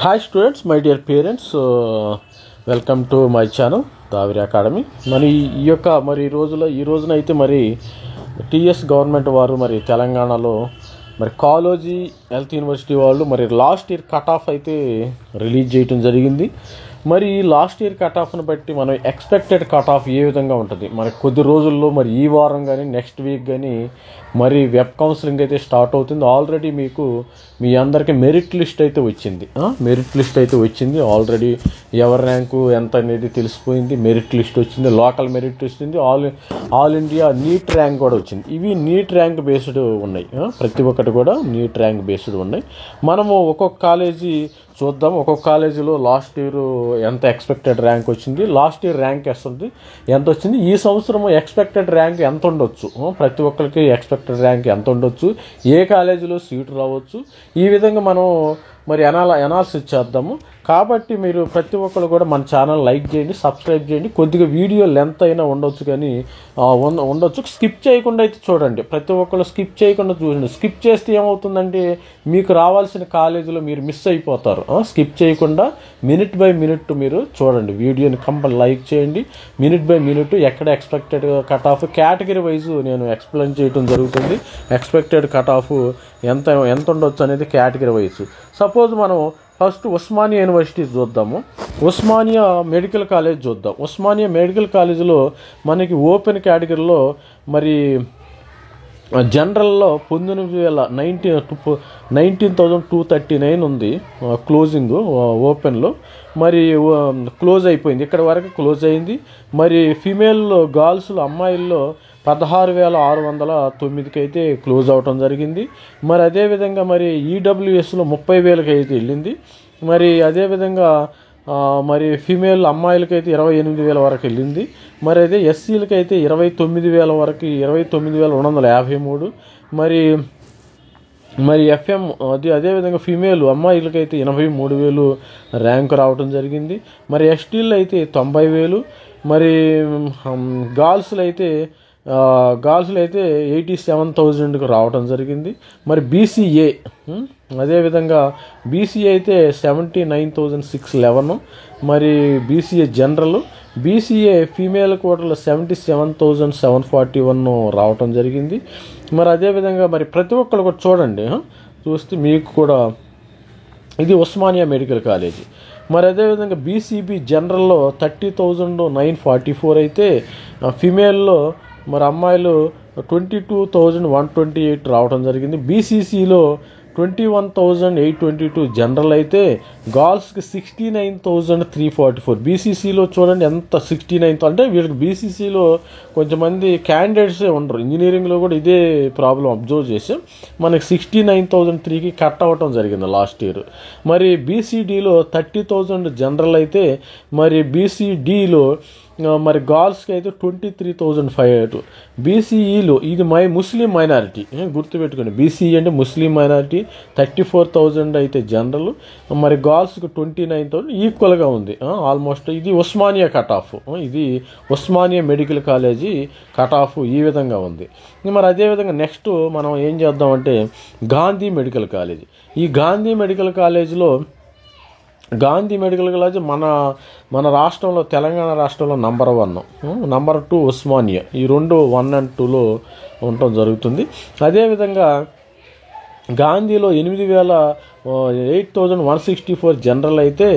Hi students, my dear parents, welcome to my channel Daviri academy. మరి ఈ రోజున అయితే మరి టీఎస్ గవర్నమెంట్ వారు మరి తెలంగాణలో మరి కాలేజీ హెల్త్ యూనివర్సిటీ వాళ్ళు మరి లాస్ట్ ఇయర్ కట్ ఆఫ్ అయితే రిలీజ్ చేయడం జరిగింది. మరి ఈ లాస్ట్ ఇయర్ కట్ ఆఫ్ని బట్టి మనం ఎక్స్పెక్టెడ్ కట్ ఆఫ్ ఏ విధంగా ఉంటుంది, మరి కొద్ది రోజుల్లో మరి ఈ వారం కానీ నెక్స్ట్ వీక్ కానీ మరి వెబ్ కౌన్సిలింగ్ అయితే స్టార్ట్ అవుతుంది. ఆల్రెడీ మీ అందరికీ మెరిట్ లిస్ట్ అయితే వచ్చింది. ఆల్రెడీ ఎవరి ర్యాంకు ఎంత అనేది తెలిసిపోయింది. మెరిట్ లిస్ట్ వచ్చింది, లోకల్ మెరిట్ వచ్చింది, ఆల్ ఇండియా నీట్ ర్యాంక్ కూడా వచ్చింది. ఇవి నీట్ ర్యాంక్ బేస్డ్ ఉన్నాయి, ప్రతి ఒక్కటి కూడా నీట్ ర్యాంక్ బేస్డ్ ఉన్నాయి. మనము ఒక్కొక్క కాలేజీ చూద్దాం. ఒక్కొక్క కాలేజీలో లాస్ట్ ఇయర్ ఎంత ఎక్స్పెక్టెడ్ ర్యాంక్ వచ్చింది, లాస్ట్ ఇయర్ ర్యాంక్ ఎంత వచ్చింది, ఈ సంవత్సరం ఎక్స్పెక్టెడ్ ర్యాంక్ ఎంత ఉండొచ్చు, ప్రతి ఒక్కరికి ఎక్స్పెక్టెడ్ ర్యాంక్ ఎంత ఉండొచ్చు, ఏ కాలేజీలో సీటు రావచ్చు, ఈ విధంగా మనం మరి అనాలిసిస్ చేద్దాము. కాబట్టి మీరు ప్రతి ఒక్కరు కూడా మన ఛానల్ లైక్ చేయండి, సబ్స్క్రైబ్ చేయండి. కొద్దిగా వీడియో లెంత్ అయినా ఉండొచ్చు, కానీ ఉండొచ్చు. స్కిప్ చేయకుండా అయితే చూడండి, ప్రతి ఒక్కరు స్కిప్ చేయకుండా చూడండి. స్కిప్ చేస్తే ఏమవుతుందంటే మీకు రావాల్సిన కాలేజీలో మీరు మిస్ అయిపోతారు. స్కిప్ చేయకుండా మినిట్ బై మినిట్ మీరు చూడండి, వీడియోని లైక్ చేయండి. మినిట్ బై మినిట్ ఎక్కడ expected cut off category wise నేను ఎక్స్ప్లెయిన్ చేయడం జరుగుతుంది. ఎక్స్పెక్టెడ్ కట్ ఆఫ్ ఎంత ఉండొచ్చు అనేది కేటగిరీ వైజ్. సపోజ్ మనం ఫస్ట్ ఉస్మానియా యూనివర్సిటీ చూద్దాము. ఉస్మానియా మెడికల్ కాలేజ్ చూద్దాం. ఉస్మానియా మెడికల్ కాలేజీలో మనకి ఓపెన్ కేటగిరీలో మరి జనరల్లో 19,239 ఉంది క్లోజింగ్. ఓపెన్లో మరి క్లోజ్ అయిపోయింది, ఇక్కడ వరకు క్లోజ్ అయింది. మరి ఫీమేల్ గర్ల్స్లో అమ్మాయిల్లో 16,609కి అయితే క్లోజ్ అవటం జరిగింది. మరి అదేవిధంగా మరి ఈడబ్ల్యూఎస్లో 30,000కి అయితే వెళ్ళింది. మరి అదేవిధంగా మరి ఫీమేల్ అమ్మాయిలకైతే 28,000 వరకు వెళ్ళింది. మరి అదే ఎస్సీలకి అయితే 29,000 వరకు, 29,253. మరి ఎఫ్ఎం అదేవిధంగా ఫీమేల్ అమ్మాయిలకైతే 83,000 ర్యాంక్ రావటం జరిగింది. మరి ఎస్టీలు అయితే 90,000. మరి గర్ల్స్లో అయితే 87,000కి రావటం జరిగింది. మరి బీసీఏ అదేవిధంగా బీసీఏ అయితే 79,611. మరి బీసీఏ జనరల్, బీసీఏ ఫీమేల్ కోటలో 77,741 రావటం జరిగింది. మరి అదేవిధంగా మరి ప్రతి ఒక్కరు కూడా చూడండి, చూస్తే మీకు కూడా ఇది ఉస్మానియా మెడికల్ కాలేజీ. మరి అదేవిధంగా బీసీబీ జనరల్లో 30,944 అయితే ఫీమేల్లో మరి అమ్మాయిలు 22,128 రావడం జరిగింది. బీసీసీలో 21,822 జనరల్ అయితే గర్ల్స్కి 69,344. బీసీసీలో చూడండి ఎంత 69, అంటే వీళ్ళకి బీసీసీలో కొంచెంమంది క్యాండిడేట్సే ఉండరు. ఇంజనీరింగ్లో కూడా ఇదే ప్రాబ్లం అబ్జర్వ్ చేసాం. మనకి 69,003కి కట్ అవ్వటం జరిగింది లాస్ట్ ఇయర్. మరి బీసీడీలో 30,000 జనరల్ అయితే మరి బీసీడీలో మరి గర్ల్స్కి అయితే 23,500. బీసీఈలో ఇది ముస్లిం మైనారిటీ, గుర్తుపెట్టుకోండి. బీసీఈ అంటే ముస్లిం మైనారిటీ, 34,000 అయితే జనరల్. మరి గర్ల్స్కి 29,000 ఈక్వల్గా ఉంది ఆల్మోస్ట్. ఇది ఉస్మానియా కట్ ఆఫ్, ఇది Osmania medical college cut off ఈ విధంగా ఉంది. మరి అదేవిధంగా నెక్స్ట్ మనం ఏం చేద్దామంటే గాంధీ మెడికల్ కాలేజీ. ఈ గాంధీ మెడికల్ కాలేజ్ మన రాష్ట్రంలో, తెలంగాణ రాష్ట్రంలో నంబర్ 1, నంబర్ 2 ఉస్మానియా. ఈ రెండు 1 and 2లో ఉండటం జరుగుతుంది. అదేవిధంగా గాంధీలో 8,164 జనరల్ అయితే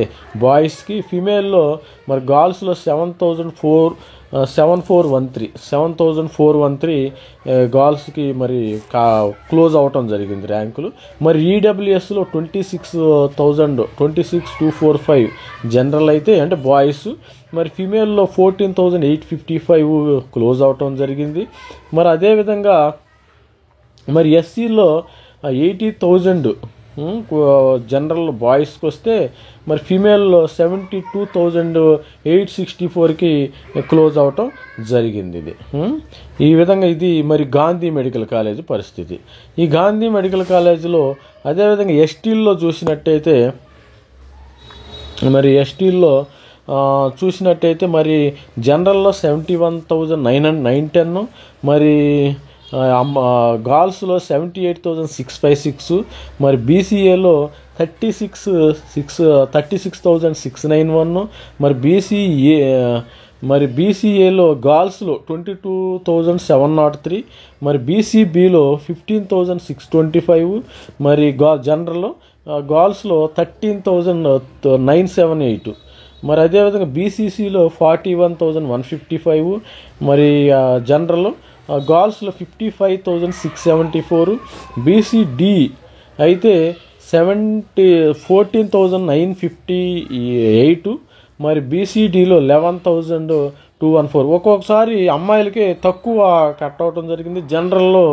బాయ్స్కి, ఫీమేల్లో మరి గర్ల్స్లో 7,413 గర్ల్స్కి మరి క్లోజ్ అవటం జరిగింది ర్యాంకులు. మరి ఈడబ్ల్యూఎస్లో 26,245 జనరల్ అయితే అంటే బాయ్స్. మరి ఫీమేల్లో 14,855 క్లోజ్ అవటం జరిగింది. మరి అదేవిధంగా మరి ఎస్సీలో 80,000 జనరల్ బాయ్స్కి వస్తే మరి ఫీమేల్లో 72,864కి క్లోజ్ అవటం జరిగింది. ఈ విధంగా ఇది మరి గాంధీ మెడికల్ కాలేజీ పరిస్థితి. ఈ గాంధీ మెడికల్ కాలేజీలో అదేవిధంగా ఎస్టీల్లో చూసినట్టయితే మరి జనరల్లో 71,910, మరి గర్ల్స్లో 78,656, మరి బీసీఏలో 36,691. మరి బీసీఏలో గర్ల్స్లో 22,703. మరి బీసీబీలో 15,625. మరి జనరల్లో గర్ల్స్లో 13,978. మరి అదేవిధంగా బీసీసీలో 41,155. మరి జనరల్లో గర్ల్స్లో 55,674. బీసీడీ అయితే 14,958. మరి బీసీడీలో 11,214. ఒక్కొక్కసారి అమ్మాయిలకి తక్కువ కట్ అవటం జరిగింది, జనరల్లో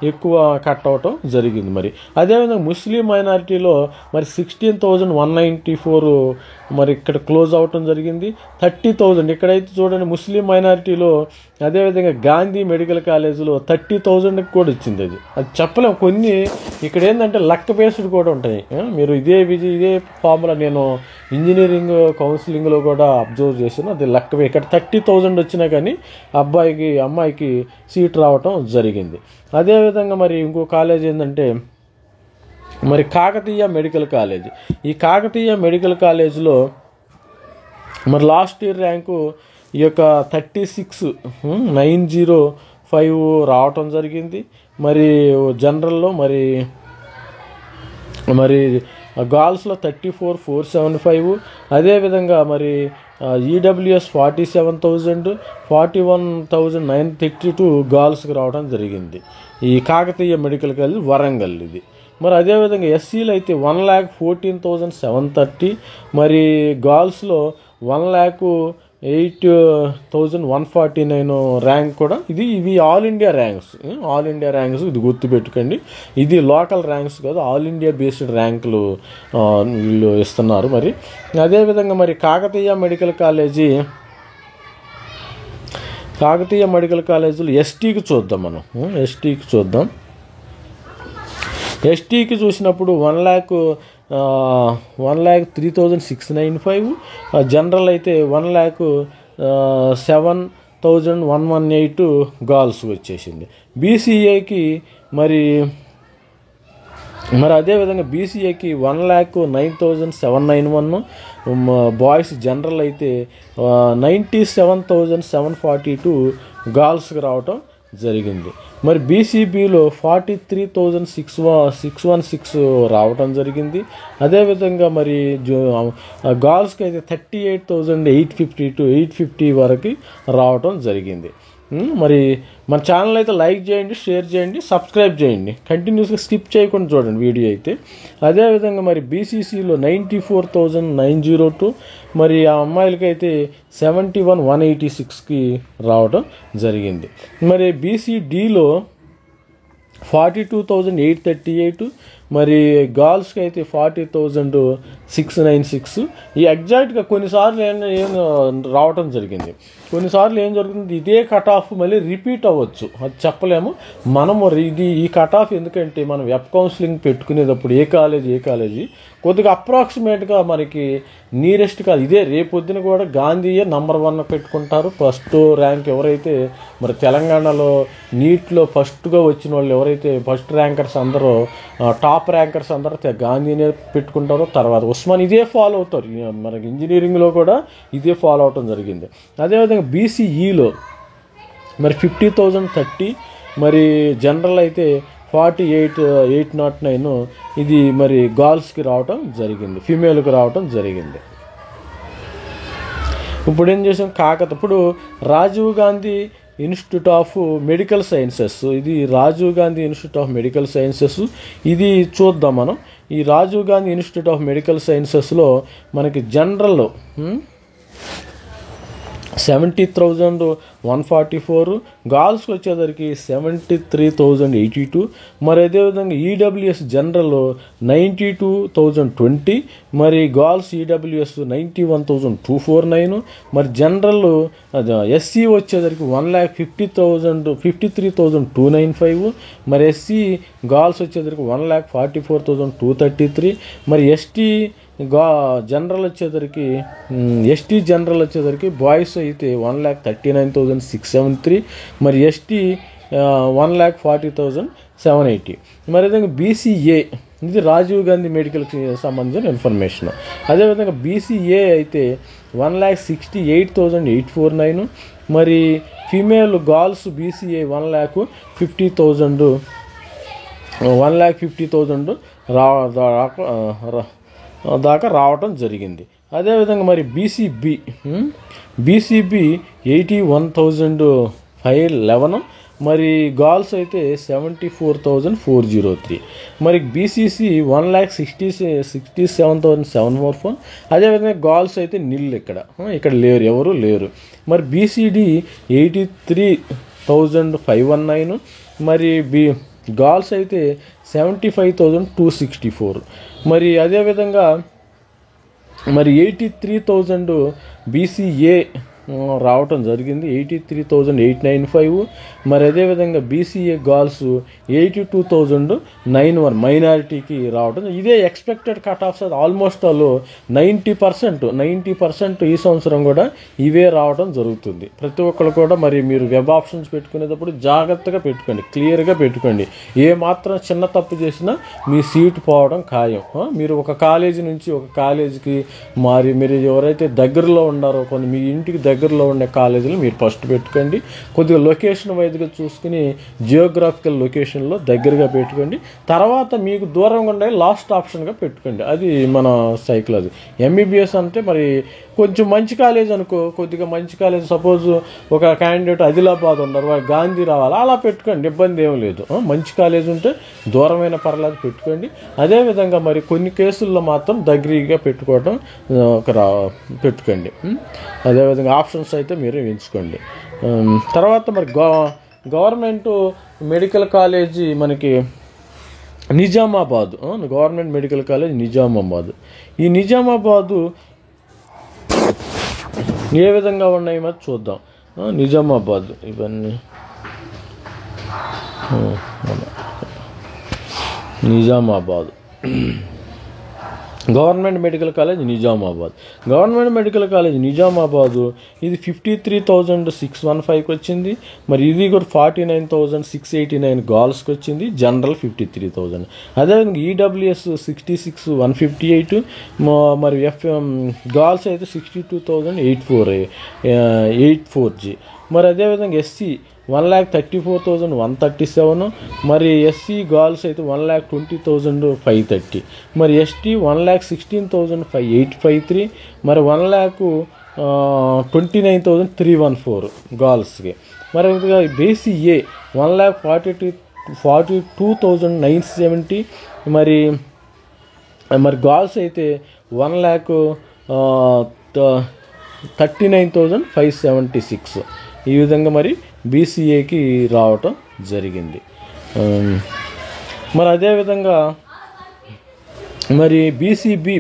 ఎక్కువ కట్ అవటం జరిగింది. మరి అదేవిధంగా ముస్లిం మైనారిటీలో మరి 16,194 మరి ఇక్కడ క్లోజ్ అవటం జరిగింది. 30,000 ఇక్కడైతే చూడండి ముస్లిం మైనారిటీలో. అదేవిధంగా గాంధీ మెడికల్ కాలేజీలో 30,000కి కూడా ఇచ్చింది. అది చెప్పలేము. కొన్ని ఇక్కడ ఏంటంటే లక్ బేస్డ్ కూడా ఉంటాయి. మీరు ఇదే ఫార్ములా నేను ఇంజనీరింగ్ కౌన్సిలింగ్లో కూడా అబ్జర్వ్ చేశాను. అది లక్ ఇక్కడ 30,000 వచ్చినా కానీ అమ్మాయికి సీట్ రావటం జరిగింది. అదేవిధంగా మరి ఇంకో కాలేజ్ ఏంటంటే మరి కాకతీయ మెడికల్ కాలేజ్. ఈ కాకతీయ మెడికల్ కాలేజ్లో మరి లాస్ట్ ఇయర్ ర్యాంకు ఈ యొక్క 36,905 రావటం జరిగింది. మరి జనరల్లో మరి గర్ల్స్లో 34,475. అదేవిధంగా మరి ఈడబ్ల్యూఎస్ 47,000, 41,932 గర్ల్స్కి రావడం జరిగింది. ఈ కాకతీయ మెడికల్ కాలేజ్ వరంగల్ ఇది. మరి అదేవిధంగా ఎస్సీలో అయితే 1,14,730. మరి గర్ల్స్లో 1,08,149 ర్యాంక్ కూడా. ఇవి ఆల్ ఇండియా ర్యాంక్స్. ఇది గుర్తుపెట్టుకోండి. ఇది లోకల్ ర్యాంక్స్ కాదు, ఆల్ ఇండియా బేస్డ్ ర్యాంకులు వీళ్ళు ఇస్తున్నారు. మరి అదేవిధంగా మరి కాకతీయ మెడికల్ కాలేజీలో ఎస్టీకి చూద్దాం మనం. ఎస్టీకి చూసినప్పుడు 1,03,695. జనరల్ అయితే 1,07,118 గర్ల్స్ వచ్చేసింది. బీసీఏకి మరి అదేవిధంగా బీసీఏకి 1,09,791. బాయ్స్ జనరల్ అయితే 97,742 గర్ల్స్కి రావటం జరిగింది. మరి బీసీబీలో 43,616 రావటం జరిగింది. అదేవిధంగా మరి గర్ల్స్కి అయితే 38,850 వరకు రావటం జరిగింది. మరి మన ఛానల్ అయితే లైక్ చేయండి, షేర్ చేయండి, సబ్స్క్రైబ్ చేయండి. కంటిన్యూస్గా స్కిప్ చేయకుండా చూడండి వీడియో అయితే. అదేవిధంగా మరి బీసీసీలో 94,902. మరి ఆ అమ్మాయిలకైతే 71,186కి రావడం జరిగింది. మరి బీసీడీలో 42,838. మరి గర్ల్స్కి అయితే 40,696. ఈ ఎగ్జాక్ట్గా కొన్నిసార్లు ఏం రావటం జరిగింది, కొన్నిసార్లు ఏం జరుగుతుంది, ఇదే కట్ ఆఫ్ మళ్ళీ రిపీట్ అవ్వచ్చు, అది చెప్పలేము మనము. ఈ కట్ ఆఫ్ ఎందుకంటే మనం వెబ్ కౌన్సిలింగ్ పెట్టుకునేటప్పుడు ఏ కాలేజీ కొద్దిగా అప్రాక్సిమేట్గా మనకి నియరెస్ట్ కాదు. ఇదే రేపొద్దున కూడా గాంధీయే నంబర్ 1 పెట్టుకుంటారు. ఫస్ట్ ర్యాంక్ ఎవరైతే మరి తెలంగాణలో నీట్లో ఫస్ట్గా వచ్చిన వాళ్ళు ఎవరైతే ఫస్ట్ ర్యాంకర్స్ అందరూ టాప్ ర్యాంకర్స్ అందరూ గాంధీనే పెట్టుకుంటారో తర్వాత ఉస్మాన్ ఇదే ఫాలో అవుతారు. మనకి ఇంజనీరింగ్లో కూడా ఇదే ఫాలో అవటం జరిగింది. అదేవిధంగా బీసీఈలో మరి 50,030. మరి జనరల్ అయితే 48,809. ఇది మరి గర్ల్స్కి రావటం జరిగింది, ఫీమేల్కి రావటం జరిగింది. ఇప్పుడు ఏం చేసాం ఇప్పుడు Rajiv Gandhi Institute of Medical Sciences, ఇది Rajiv Gandhi Institute of Medical Sciences. ఇది చూద్దాం మనం. ఈ Rajiv Gandhi Institute of Medical సైన్సెస్లో మనకి జనరల్లో 70,144. గర్ల్స్కి వచ్చేసరికి 73,082. మరి అదేవిధంగా ఈడబ్ల్యూఎస్ జనరల్ 92,020. మరి గర్ల్స్ ఈడబ్ల్యూఎస్ 91,249. మరి జనరల్ ఎస్సీ వచ్చేసరికి 1,53,295. మరి ఎస్సీ గర్ల్స్ వచ్చేసరికి 1,44,233. మరి ఎస్టీ జనరల్ వచ్చేసరికి బాయ్స్ అయితే 1,39,673. మరి ఎస్టీ 1,40,780. మరి విధంగా బీసీఏ ఇది రాజీవ్ గాంధీ మెడికల్కి సంబంధించిన ఇన్ఫర్మేషన్. అదేవిధంగా బీసీఏ అయితే 1,68,849. మరి ఫీమేల్ గర్ల్స్ బీసీఏ 1,50,000 దాకా రావటం జరిగింది. అదేవిధంగా మరి బీసీబీ 81,511. మరి గర్ల్స్ అయితే 74,403. మరి బీసీసీ 1,67,744. అదేవిధంగా గర్ల్స్ అయితే ఇక్కడ లేరు, ఎవరు లేరు. మరి బీసీడీ 83,519. మరి గర్ల్స్ అయితే 75,264. మరి అదేవిధంగా మరి 83,000 బీసీఏ రావటం జరిగింది, 83,895. మరి అదేవిధంగా బీసీఏ గర్ల్స్ 82,091 మైనారిటీకి రావటం. ఇదే expected cut offs almost all 90% ఈ సంవత్సరం కూడా ఇవే రావడం జరుగుతుంది. ప్రతి ఒక్కరు కూడా మరి మీరు వెబ్ ఆప్షన్స్ పెట్టుకునేటప్పుడు జాగ్రత్తగా పెట్టుకోండి, క్లియర్గా పెట్టుకోండి. ఏ మాత్రం చిన్న తప్పు చేసినా మీ సీట్ పోవడం ఖాయం. మీరు ఒక కాలేజీ నుంచి ఒక కాలేజీకి మీరు ఎవరైతే దగ్గరలో ఉన్నారో మీ ఇంటికి దగ్గరలో ఉండే కాలేజీలు మీరు ఫస్ట్ పెట్టుకోండి. కొద్దిగా లొకేషన్ వైజ్గా చూసుకుని జియోగ్రాఫికల్ లొకేషన్లో దగ్గరగా పెట్టుకోండి. తర్వాత మీకు దూరంగా ఉండే లాస్ట్ ఆప్షన్గా పెట్టుకోండి. అది మన సైకాలజీ. ఎంబీబీఎస్ అంటే మరి కొంచెం మంచి కాలేజ్ అనుకో, కొద్దిగా మంచి కాలేజ్, సపోజ్ ఒక క్యాండిడేట్ ఆదిలాబాద్ ఉన్నారు, వారు గాంధీ రావాలి, అలా పెట్టుకోండి, ఇబ్బంది ఏం లేదు. మంచి కాలేజ్ ఉంటే దూరమైన పర్లేదు పెట్టుకోండి. అదేవిధంగా మరి కొన్ని కేసుల్లో మాత్రం దగ్గరగా పెట్టుకోండి. అదేవిధంగా ఆప్షన్స్ అయితే మీరు ఎంచుకోండి. తర్వాత మరి గవర్నమెంట్ మెడికల్ కాలేజీ మనకి Nizamabad, government medical college Nizamabad. ఈ నిజామాబాదు ఏ విధంగా ఉన్నాయి మరి చూద్దాం. నిజామాబాద్ ఇవన్నీ Nizamabad government medical college Nizamabad ఇది 53,615కి వచ్చింది. మరి ఇది కూడా 49,689 గర్ల్స్కి వచ్చింది. జనరల్ 53,000. అదేవిధంగా ఈడబ్ల్యూఎస్ 66,158. మరి గర్ల్స్ అయితే 62,840. మరి అదేవిధంగా ఎస్సీ 1,34,137. మరి ఎస్సీ గర్ల్స్ అయితే 1,20,530. మరి ఎస్టీ 1,16,853. మరి 1,29,314 గర్ల్స్కి. మరి బీసీఏ 1,42,970. మరి గర్ల్స్ అయితే 1,39,576. ఈ విధంగా మరి బీసీఏకి రావటం జరిగింది. మరి అదేవిధంగా మరి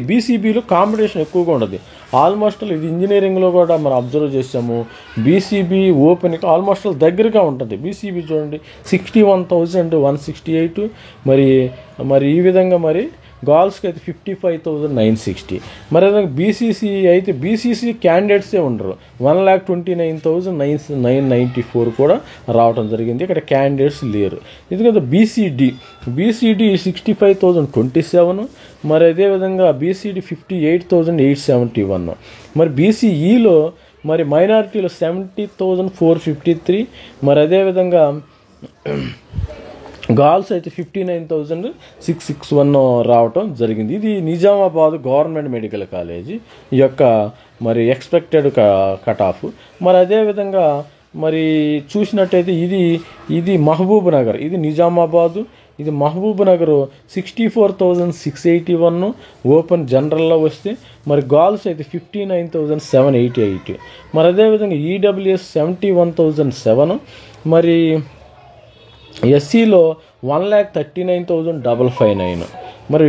బీసీబీలో కాంపిటీషన్ ఎక్కువగా ఉండదు. ఆల్మోస్ట్ ఇది ఇంజనీరింగ్లో కూడా మనం అబ్జర్వ్ చేసాము. బీసీబీ ఓపెన్కి ఆల్మోస్ట్ దగ్గరగా ఉంటుంది. బీసీబీ చూడండి 61,168. మరి ఈ విధంగా మరి గర్ల్స్కి అయితే 55,960. మరి అదే బీసీసీ క్యాండిడేట్సే ఉండరు. 1,29,994 కూడా రావడం జరిగింది. ఇక్కడ క్యాండిడేట్స్ లేరు. ఇది కదా బీసీడీ 65,027. మరి అదేవిధంగా బీసీడీ 58,871. మరి బీసీఈలో మరి మైనారిటీలో 70,453. మరి అదేవిధంగా గర్ల్స్ అయితే 59,661 రావటం జరిగింది. ఇది నిజామాబాద్ గవర్నమెంట్ మెడికల్ కాలేజీ యొక్క మరి ఎక్స్పెక్టెడ్ కట్ ఆఫ్. మరి అదేవిధంగా మరి చూసినట్టయితే ఇది మహబూబ్ నగర్, ఇది నిజామాబాదు, ఇది మహబూబ్ నగర్ 64,681 ఓపెన్ జనరల్లో వస్తే. మరి గర్ల్స్ అయితే 59,788. మరి అదేవిధంగా ఈడబ్ల్యూఎస్ 71,007. మరి ఎస్సీలో 1,39,559. మరి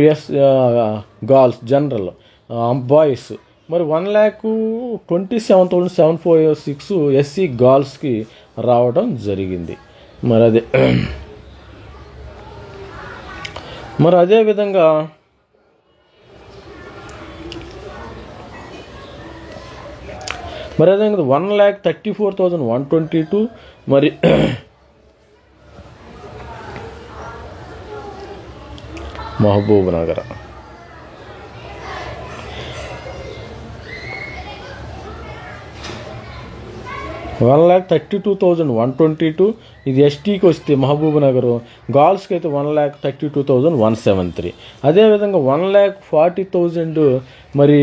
గర్ల్స్ జనరల్ బాయ్స్ మరి 1,27,746 ఎస్సీ గర్ల్స్కి రావడం జరిగింది. మరి అదేవిధంగా 1,34,122. మహబూబ్ నగర్. వన్ 1,32,122. ఇది ఎస్టీకి వస్తే మహబూబ్ నగర్, గర్ల్స్కి అయితే 1,32,173. అదేవిధంగా 1,40,000 మరి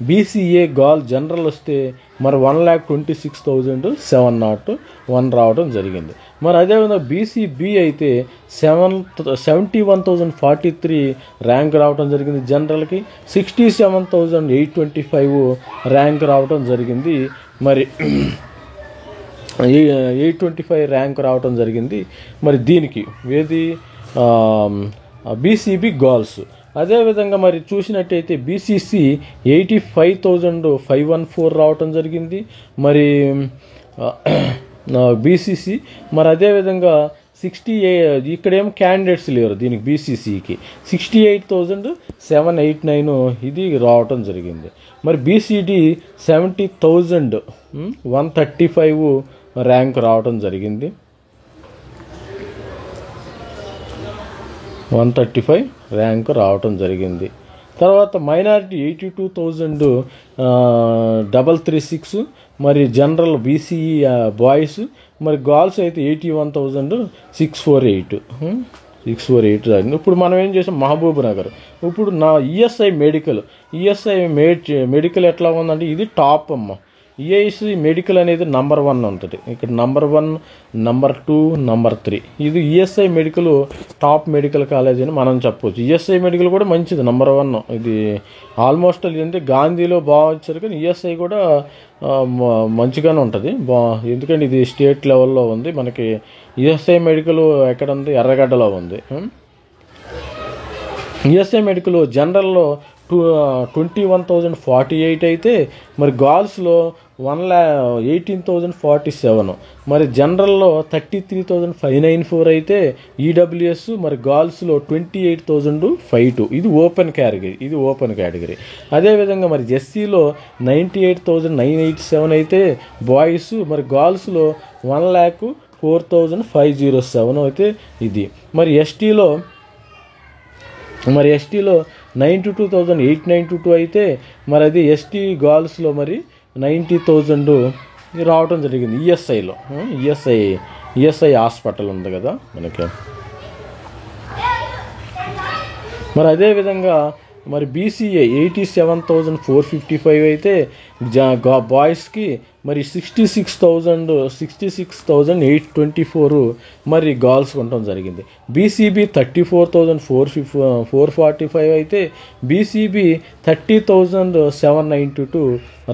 బీసీఏ గర్ల్ జనరల్ వస్తే మరి 1,26,701 రావడం జరిగింది. మరి అదేవిధంగా బీసీబీ అయితే 71,043 ర్యాంక్ రావడం జరిగింది. జనరల్కి 67,825 ర్యాంక్ రావడం జరిగింది. మరి 825 ర్యాంక్ రావడం జరిగింది. మరి దీనికి ఏది బీసీబీ గర్ల్స్. అదేవిధంగా మరి చూసినట్టయితే బీసీసీ 85,514 రావటం జరిగింది. మరి బీసీసీ మరి అదేవిధంగా 68 ఇక్కడేమో క్యాండిడేట్స్ లేరు దీనికి బీసీసీకి 68,789 ఇది రావటం జరిగింది. మరి బీసీడీ 70,135 ర్యాంక్ రావటం జరిగింది. 135 ర్యాంక్ రావటం జరిగింది. తర్వాత మైనారిటీ 82,336. మరి జనరల్ బీసీఈ బాయ్స్ మరి గర్ల్స్ అయితే 81,648. ఇప్పుడు మనం ఏం చేసాం మహబూబ్ నగర్. ఇప్పుడు నా ఈఎస్ఐ మెడికల్ ఎట్లా ఉందంటే ఇది టాప్ అమ్మ. ఈఎస్ఐ మెడికల్ అనేది నంబర్ 1 ఉంటుంది. ఇక్కడ నంబర్ 1, నంబర్ 2, నంబర్ 3 ఇది ESI medical top medical college అని మనం చెప్పవచ్చు. ఈఎస్ఐ మెడికల్ కూడా మంచిది, నంబర్ 1. ఇది ఆల్మోస్ట్ అంటే గాంధీలో బాగా వచ్చారు, కానీ ఈఎస్ఐ కూడా మంచిగానే ఉంటుంది. ఎందుకంటే ఇది స్టేట్ లెవెల్లో ఉంది. మనకి ఈఎస్ఐ మెడికల్ ఎక్కడ ఉంది, ఎర్రగడ్డలో ఉంది. ఈఎస్ఐ మెడికల్ జనరల్లో 21,048 అయితే మరి గర్ల్స్లో 1,18,047. మరి జనరల్లో 33,594 అయితే ఈడబ్ల్యూఎస్ మరి గర్ల్స్లో 28,052. ఇది ఓపెన్ కేటగిరీ. అదేవిధంగా మరి ఎస్సీలో 98,987 అయితే బాయ్స్, మరి గర్ల్స్లో 1,04,507 అయితే ఇది. మరి ఎస్టీలో 92,892 అయితే మరి అది ఎస్టీ గర్ల్స్లో మరి 90,000 రావటం జరిగింది. ఈఎస్ఐ హాస్పిటల్ ఉంది కదా మనకి. మరి అదేవిధంగా మరి బీసీఏ 87,455 అయితే బాయ్స్కి మరి 66,824 మరి గర్ల్స్కి ఉండటం జరిగింది. బీసీబీ 34,445 అయితే బీసీబీ 30,792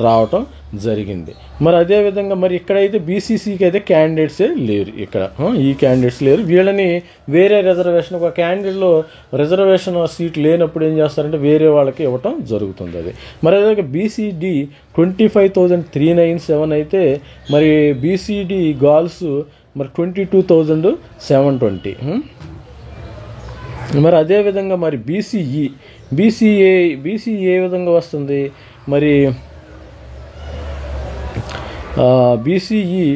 రావటం జరిగింది. మరి అదేవిధంగా మరి ఇక్కడైతే బీసీసీకి అయితే క్యాండిడేట్సే లేరు. ఇక్కడ ఈ క్యాండిడేట్స్ లేరు. వీళ్ళని వేరే రిజర్వేషన్, ఒక క్యాండిడేట్లో రిజర్వేషన్ సీట్ లేనప్పుడు ఏం చేస్తారంటే వేరే వాళ్ళకి ఇవ్వటం జరుగుతుంది. అది మరి అదే బీసీడీ 25,397 అయితే మరి బీసీడీ గర్ల్స్ మరి 22,720. మరి అదేవిధంగా మరి బీసీఏ ఏ విధంగా వస్తుంది మరి బీసీఈ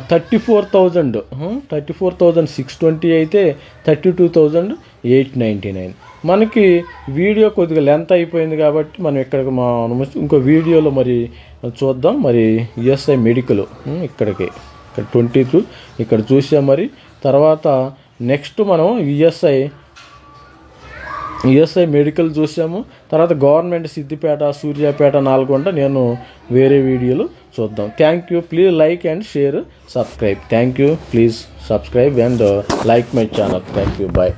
34,620 అయితే 32,899. మనకి వీడియో కొద్దిగా లెంత్ అయిపోయింది కాబట్టి మనం ఇక్కడ ఇంకో వీడియోలో మరి చూద్దాం. మరి ఈఎస్ఐ మెడికల్ ఇక్కడ 22 ఇక్కడ చూసాం. మరి తర్వాత నెక్స్ట్ మనం ఈఎస్ఐ మెడికల్ చూసాము. తర్వాత గవర్నమెంట్ సిద్దిపేట, సూర్యాపేట, నల్గొండ నేను వేరే వీడియోలో చూద్దాం. Thank you. Please like and share, subscribe. Thank you. Please subscribe and like my channel. Thank you. Bye.